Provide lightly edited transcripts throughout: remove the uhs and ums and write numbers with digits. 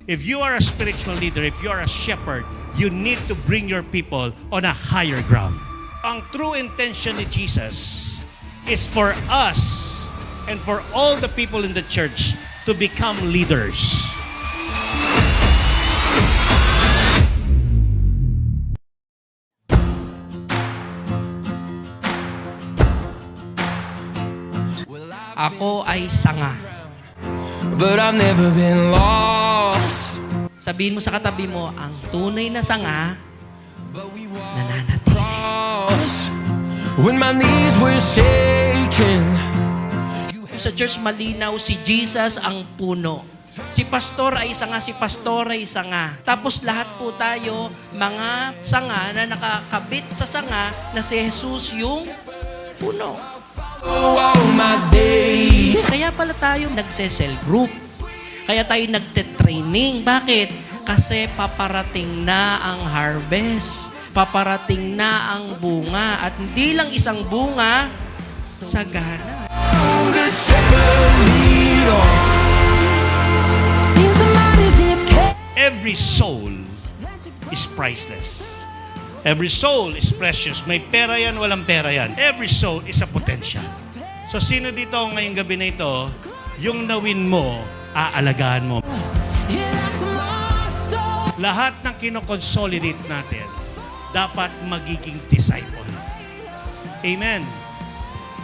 If you are a spiritual leader, if you are a shepherd, you need to bring your people on a higher ground. Ang true intention ni Jesus is for us and for all the people in the church to become leaders. Ako ay sanga. But I've never been lost. Sabihin mo sa katabi mo, ang tunay na sanga, nananatili. When my knees were shaking. Sa church malinaw, si Jesus ang puno. Si pastor ay sanga, si pastor ay sanga. Tapos lahat po tayo, mga sanga na nakakabit sa sanga na si Jesus yung puno. All my days. Kaya pala tayo nagse-cell group. Kaya tayo nagte-training. Bakit? Kasi paparating na ang harvest. Paparating na ang bunga. At hindi lang isang bunga, sagana. Good shepherd, lead on. Every soul is priceless. Every soul is precious. May pera yan, walang pera yan. Every soul is a potential. So sino dito ngayong gabi na ito, yung nawin mo, aalagaan mo. Lahat ng kinoconsolidate natin, dapat magiging disciple. Amen.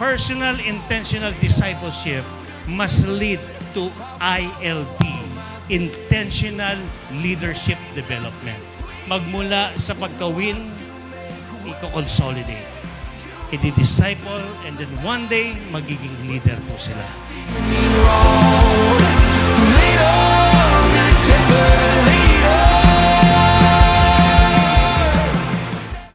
Personal, intentional discipleship must lead to ILD, Intentional Leadership Development. Magmula sa pagkawin, i-consolidate. I-disciple, and then one day, magiging leader po sila.